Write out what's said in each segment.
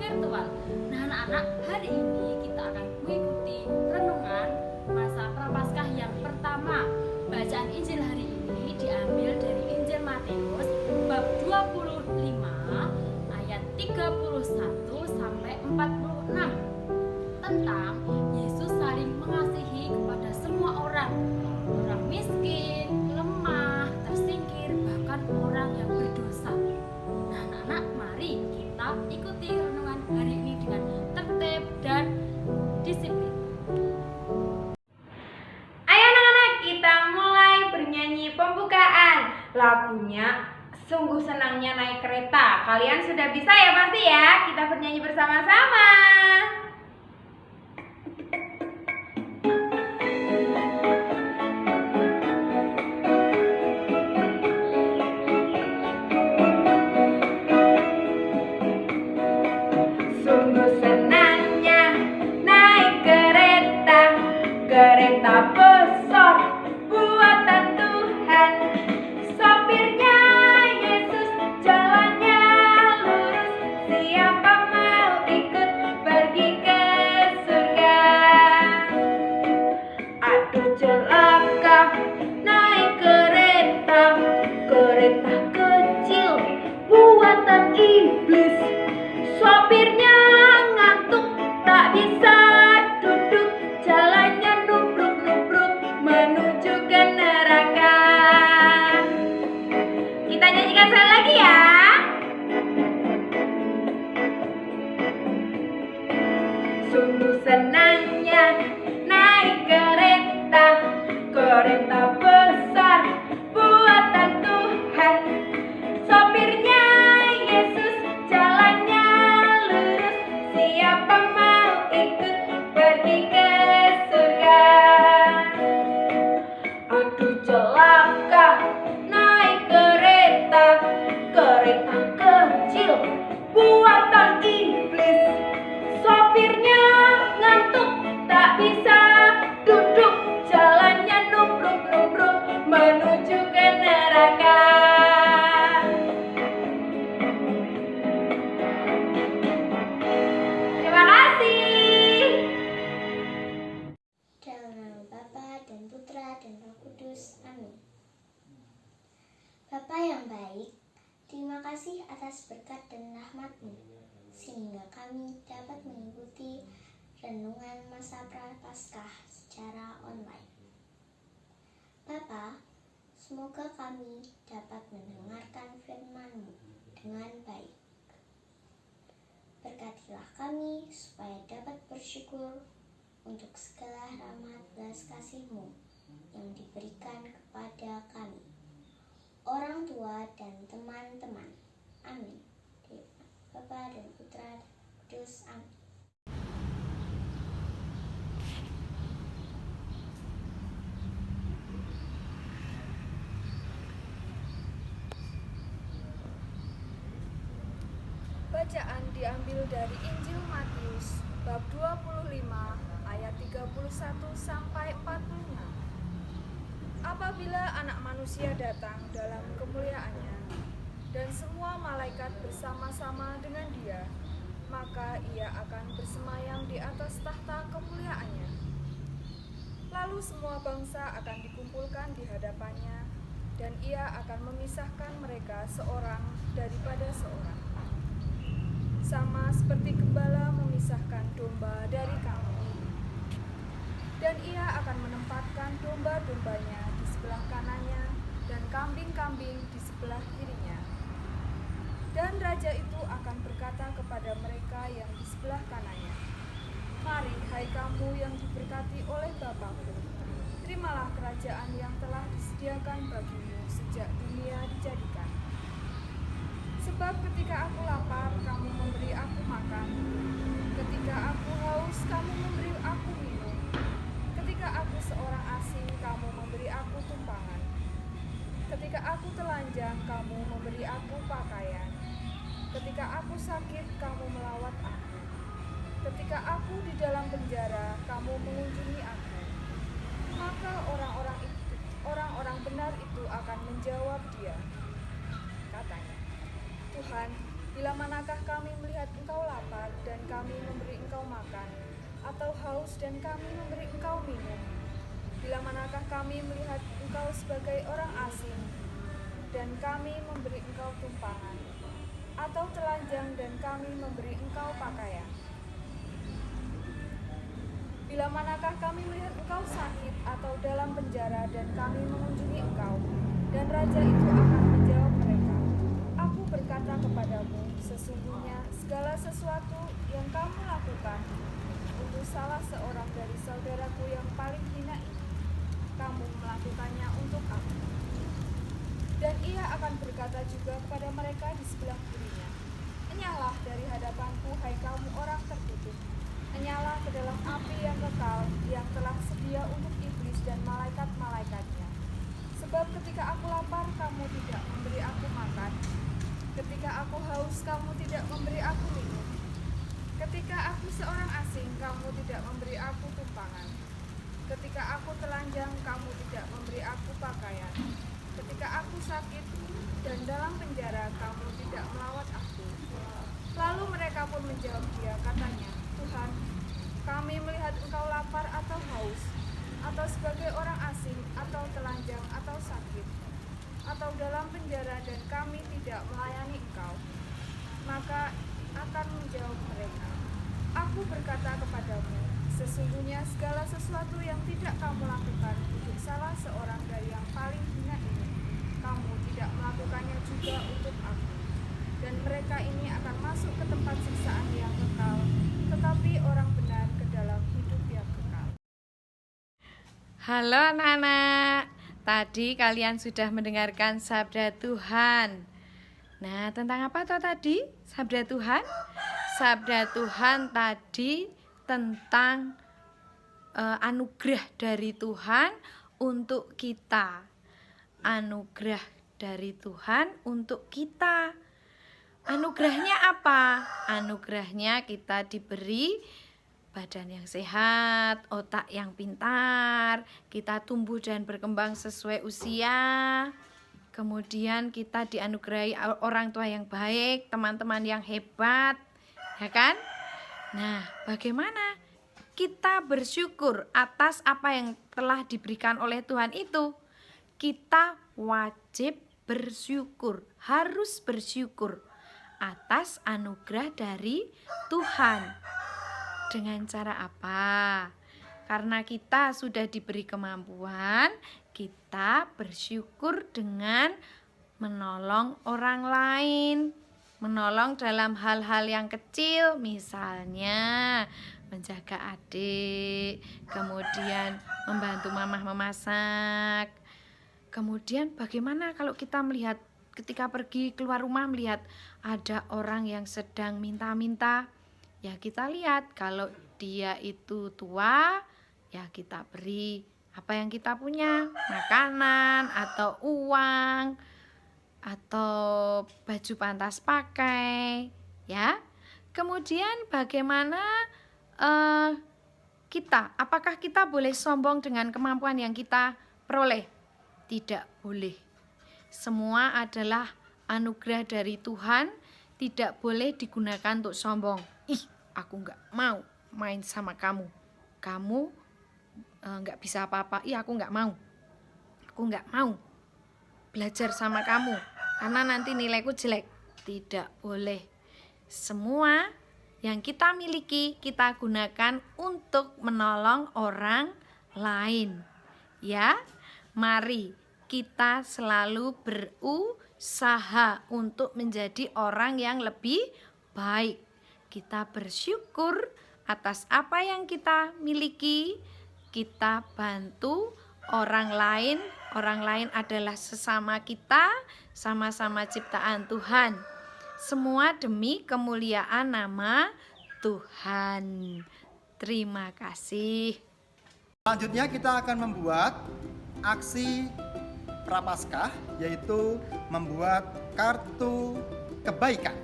virtual. Nah anak-anak, hari ini kita akan mengikuti renungan masa Prapaskah yang pertama. Bacaan Injil hari ini diambil dari Injil Matius bab 25 ayat 31 sampai 46 tentang Yesus saling mengasihi kepada semua orang miskin, lemah, tersingkir, bahkan orang yang berdosa. Nah anak-anak, mari kita ikuti renungan hari ini dengan tertib dan disiplin. Ayo anak-anak, kita mulai bernyanyi pembukaan. Lagunya Sungguh Senangnya Naik Kereta. Kalian sudah bisa ya pasti ya? Kita bernyanyi bersama-sama. Sungguh senangnya naik kereta, kereta besar buatan Tuhan. Sopirnya Yesus, jalannya lurus. Siapa mau ikut pergi ke surga? Aduh celaka naik kereta, kereta kecil buatan iblis. Sopirnya ngantuk tak bisa duduk, jalannya nubruk-nubruk menuju ke neraka. Kita nyanyikan sekali lagi ya. Sungguh senangnya naik kereta, kereta besar buatan Tuhan. Sopirnya Yesus, jalannya lurus. Siapa mau ikut pergi ke surga? Aduh celaka naik kereta, kereta kecil buatan iblis. Sopirnya ngantuk tak bisa duduk, jalannya nubruk-nubruk menuju ke neraka. Terima kasih. Dalam nama Bapa dan Putra dan Roh Kudus. Amin. Bapa yang baik, terima kasih atas berkat dan rahmat-Mu, sehingga kami dapat mengikuti renungan masa Prapaskah secara online. Bapa, semoga kami dapat mendengarkan firman-Mu dengan baik. Berkatilah kami supaya dapat bersyukur untuk segala rahmat belas kasih-Mu yang diberikan kepada kami, orang tua dan teman-teman. Amin. Bapa dan Putra dan Kudus. Amin. Bacaan diambil dari Injil Matius bab 25 ayat 31 sampai 46. Apabila Anak Manusia datang dalam kemuliaannya dan semua malaikat bersama-sama dengan Dia, maka Ia akan bersemayam di atas tahta kemuliaannya. Lalu semua bangsa akan dikumpulkan di hadapannya, dan Ia akan memisahkan mereka seorang daripada seorang, sama seperti gembala memisahkan domba dari kambing. Dan Ia akan menempatkan domba-dombanya di sebelah kanannya dan kambing-kambing di sebelah kirinya. Dan Raja itu akan berkata kepada mereka yang di sebelah kanannya, "Mari, hai kamu yang diberkati oleh Bapa-Ku, terimalah kerajaan yang telah disediakan bagimu sejak dunia dijadikan. Sebab ketika aku lapar, kamu memberi aku makan. Ketika aku haus, kamu memberi aku minum. Ketika aku seorang asing, kamu memberi aku tumpangan. Ketika aku telanjang, kamu memberi aku pakaian. Ketika aku sakit, kamu melawat aku. Ketika aku di dalam penjara, kamu mengunjungi aku." Maka orang-orang benar itu akan menjawab Dia, katanya, "Tuhan, Bila manakah kami melihat engkau lapar dan kami memberi engkau makan, atau haus dan kami memberi engkau minum? Bila manakah kami melihat engkau sebagai orang asing dan kami memberi engkau tumpangan, atau telanjang dan kami memberi engkau pakaian? Bila manakah kami melihat engkau sakit atau dalam penjara dan kami mengunjungi engkau? Dan raja itu akan menjawab mereka, Aku berkata kepadamu, sesungguhnya segala sesuatu yang kamu lakukan untuk salah seorang dari saudaraku yang paling hina ini, kamu melakukannya untuk aku. Dan ia akan berkata juga kepada mereka di sebelah kirinya, Enyahlah dari hadapanku, hai kamu orang terkutuk. Enyahlah ke dalam api yang kekal, yang telah sedia untuk iblis dan malaikat-malaikatnya. Sebab ketika aku lapar, kamu tidak memberi aku makan. Ketika aku haus, kamu tidak memberi aku minum. Ketika aku seorang asing, kamu tidak memberi aku tumpangan. Ketika aku telanjang, kamu tidak memberi aku pakaian. Ketika aku sakit dan dalam penjara, kamu tidak melawat aku. Lalu mereka pun menjawab dia, katanya, Tuhan, kami melihat engkau lapar atau haus, atau sebagai orang asing, atau telanjang, atau sakit, atau dalam penjara dan kami tidak melayani engkau. Maka akan menjawab mereka, Aku berkata kepadamu, sesungguhnya segala sesuatu yang tidak kamu lakukan untuk salah seorang dari yang paling hina ini, kamu tidak melakukannya juga untuk aku. Dan mereka ini akan masuk ke tempat siksaan yang kekal, tetapi orang benar ke dalam hidup yang kekal. Halo anak-anak, tadi kalian sudah mendengarkan sabda Tuhan. Nah, tentang apa toh tadi sabda Tuhan? Sabda Tuhan tadi tentang anugerah dari Tuhan untuk kita. Anugerah dari Tuhan untuk kita. Anugerahnya apa? Anugerahnya kita diberi badan yang sehat, otak yang pintar, kita tumbuh dan berkembang sesuai usia. Kemudian kita dianugerahi orang tua yang baik, teman-teman yang hebat, ya kan? Nah, bagaimana kita bersyukur atas apa yang telah diberikan oleh Tuhan itu? Kita wajib bersyukur, harus bersyukur atas anugerah dari Tuhan. Dengan cara apa? Karena kita sudah diberi kemampuan, kita bersyukur dengan menolong orang lain. Menolong dalam hal-hal yang kecil, misalnya menjaga adik, kemudian membantu mamah memasak. Kemudian bagaimana kalau kita melihat ketika pergi keluar rumah melihat ada orang yang sedang minta-minta, ya kita lihat kalau dia itu tua, ya kita beri apa yang kita punya, makanan atau uang atau baju pantas pakai, ya. Kemudian bagaimana kita, apakah kita boleh sombong dengan kemampuan yang kita peroleh? Tidak boleh. Semua adalah anugerah dari Tuhan, tidak boleh digunakan untuk sombong. Ih, aku nggak mau main sama kamu. Kamu nggak bisa apa-apa. Ih, aku nggak mau. Aku nggak mau belajar sama kamu karena nanti nilaiku jelek. Tidak boleh. Semua yang kita miliki kita gunakan untuk menolong orang lain. Ya, mari kita selalu berusaha untuk menjadi orang yang lebih baik. Kita bersyukur atas apa yang kita miliki. Kita bantu orang lain. Orang lain adalah sesama kita, sama-sama ciptaan Tuhan. Semua demi kemuliaan nama Tuhan. Terima kasih. Selanjutnya kita akan membuat aksi Prapaskah, yaitu membuat kartu kebaikan.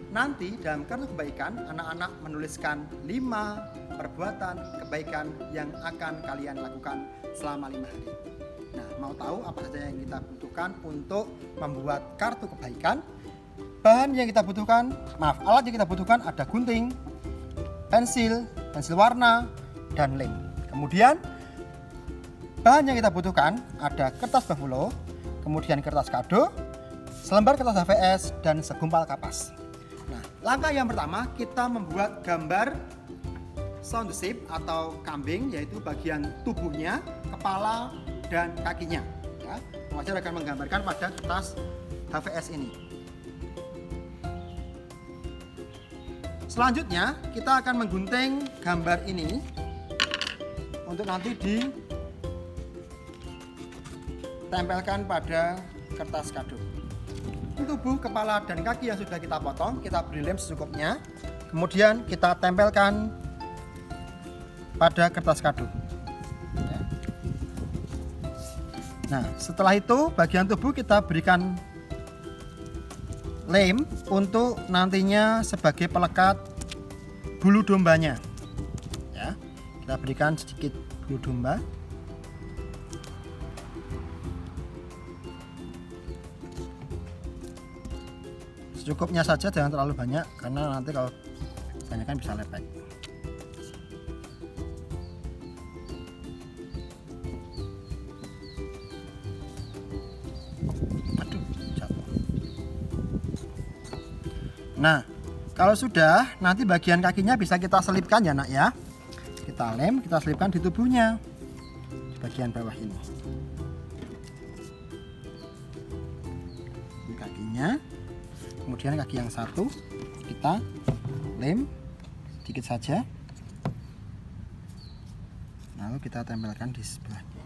Nanti dalam kartu kebaikan, anak-anak menuliskan 5 perbuatan kebaikan yang akan kalian lakukan selama 5 hari. Nah, mau tahu apa saja yang kita butuhkan untuk membuat kartu kebaikan? bahan yang kita butuhkan, alat yang kita butuhkan ada gunting, pensil warna, dan lem. Kemudian bahan yang kita butuhkan ada kertas buffalo, kemudian kertas kado, selembar kertas HVS, dan segumpal kapas. Nah, langkah yang pertama kita membuat gambar sound shape atau kambing, yaitu bagian tubuhnya, kepala, dan kakinya. Ya, Wajar akan menggambarkan pada kertas HVS ini. Selanjutnya kita akan menggunting gambar ini untuk nanti ditempelkan pada kertas kado. Tubuh, kepala, dan kaki yang sudah kita potong kita beri lem secukupnya, kemudian kita tempelkan pada kertas kado. Nah, setelah itu bagian tubuh kita berikan lem untuk nantinya sebagai pelekat bulu dombanya. Ya, kita berikan sedikit bulu domba. Secukupnya saja, jangan terlalu banyak karena nanti kalau kebanyakan bisa lepek. Nah, kalau sudah, nanti bagian kakinya bisa kita selipkan ya nak ya. Kita lem, kita selipkan di tubuhnya, di bagian bawah ini. Ini kakinya, kemudian kaki yang satu kita lem sedikit saja, lalu kita tempelkan di sebelahnya.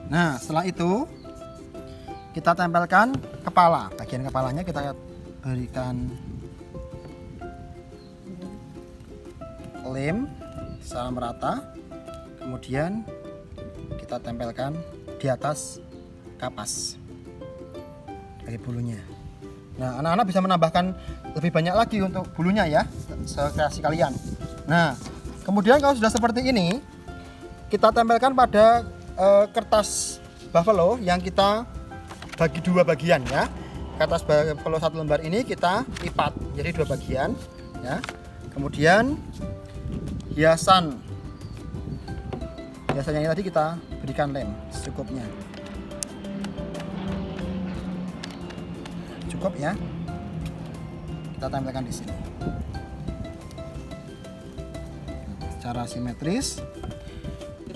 Nah, setelah itu kita tempelkan kepala. Bagian kepalanya kita berikan lem secara merata, kemudian kita tempelkan di atas kapas dari bulunya. Nah, anak-anak bisa menambahkan lebih banyak lagi untuk bulunya ya, sekreasi kalian. Nah, kemudian kalau sudah seperti ini, kita tempelkan pada kertas buffalo yang kita bagi dua bagian ya. Kertas buffalo satu lembar ini kita lipat jadi dua bagian ya. Kemudian hiasannya ini tadi kita berikan lem secukupnya. Cukup ya. Kita tempelkan di sini secara simetris.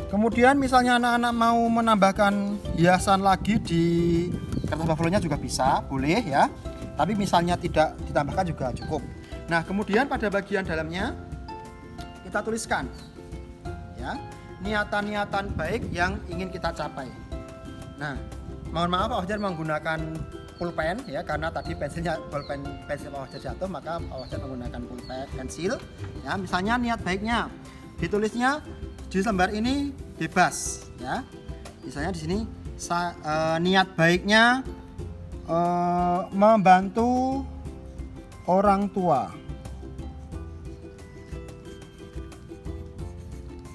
Kemudian misalnya anak-anak mau menambahkan hiasan lagi di kertas buffalo-nya juga bisa, boleh ya. Tapi misalnya tidak ditambahkan juga cukup. Nah, kemudian pada bagian dalamnya kita tuliskan ya, niatan-niatan baik yang ingin kita capai. Nah, mohon maaf Pak Wajar menggunakan pulpen ya, karena tadi pensil Pak Wajar jatuh, maka Pak Wajar menggunakan pulpen pensil ya. Misalnya niat baiknya ditulisnya di lembar ini bebas ya. Misalnya di sini niat baiknya membantu orang tua.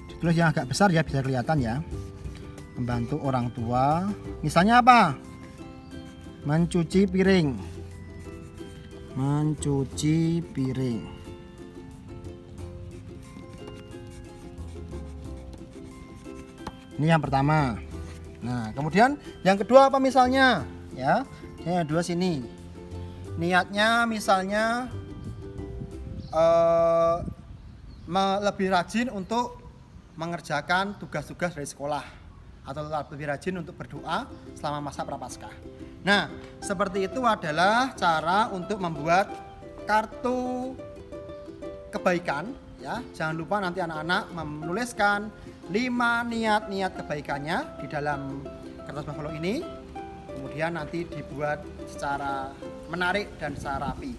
Ditulis yang agak besar ya, bisa kelihatan ya. Membantu orang tua. Misalnya apa? Mencuci piring. Mencuci piring. Ini yang pertama. Nah, kemudian yang kedua apa misalnya? Ya, yang kedua sini. Niatnya misalnya lebih rajin untuk mengerjakan tugas-tugas dari sekolah, atau lebih rajin untuk berdoa selama masa prapaskah. Nah, seperti itu adalah cara untuk membuat kartu kebaikan ya. Jangan lupa nanti anak-anak menuliskan 5 niat-niat kebaikannya di dalam kertas buffalo ini. Kemudian nanti dibuat secara menarik dan secara rapi.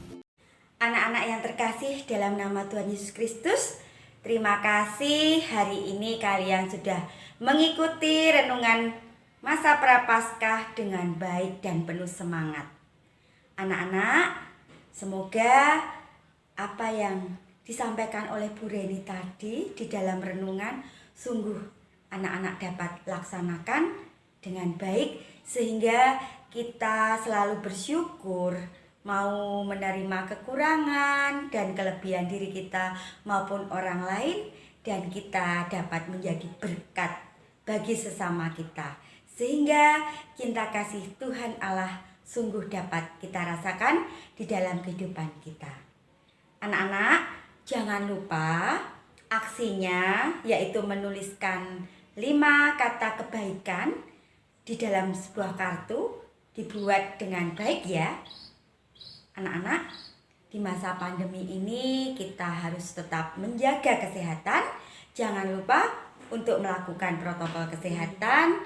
Anak-anak yang terkasih dalam nama Tuhan Yesus Kristus, terima kasih hari ini kalian sudah mengikuti renungan masa prapaskah dengan baik dan penuh semangat. Anak-anak, semoga apa yang disampaikan oleh Bu Reni tadi di dalam renungan sungguh anak-anak dapat laksanakan dengan baik sehingga kita selalu bersyukur, mau menerima kekurangan dan kelebihan diri kita maupun orang lain, dan kita dapat menjadi berkat bagi sesama kita sehingga cinta kasih Tuhan Allah sungguh dapat kita rasakan di dalam kehidupan kita. Anak-anak, jangan lupa aksinya yaitu menuliskan 5 kata kebaikan di dalam sebuah kartu, dibuat dengan baik ya. Anak-anak, di masa pandemi ini kita harus tetap menjaga kesehatan. Jangan lupa untuk melakukan protokol kesehatan,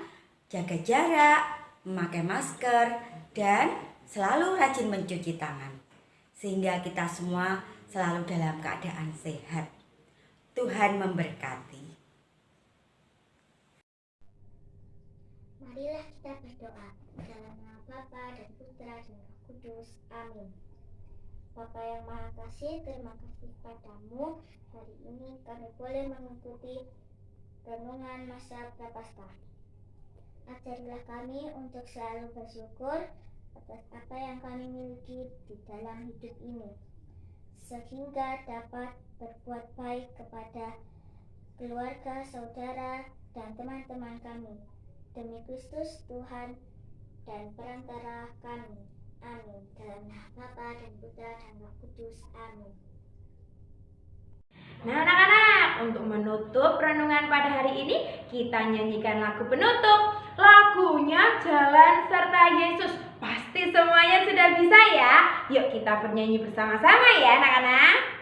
jaga jarak, memakai masker, dan selalu rajin mencuci tangan. Sehingga kita semua selalu dalam keadaan sehat. Tuhan memberkati. Marilah kita berdoa dalam nama Bapa dan Putra dan Roh Kudus. Amin. Bapa yang Maha Kasih, terima kasih padamu. Hari ini kami boleh mengikuti renungan masa Prapaskah. Ajarilah kami untuk selalu bersyukur atas apa yang kami miliki di dalam hidup ini, sehingga dapat berbuat baik kepada keluarga, saudara, dan teman-teman kami. Demi Kristus Tuhan dan perantara kami. Amin. Dalam nama Bapa dan Putra dan Roh Kudus. Amin. Nah anak-anak, untuk menutup renungan pada hari ini, kita nyanyikan lagu penutup. Lagunya Jalan Serta Yesus. Pasti semuanya sudah bisa ya. Yuk kita bernyanyi bersama-sama ya anak-anak.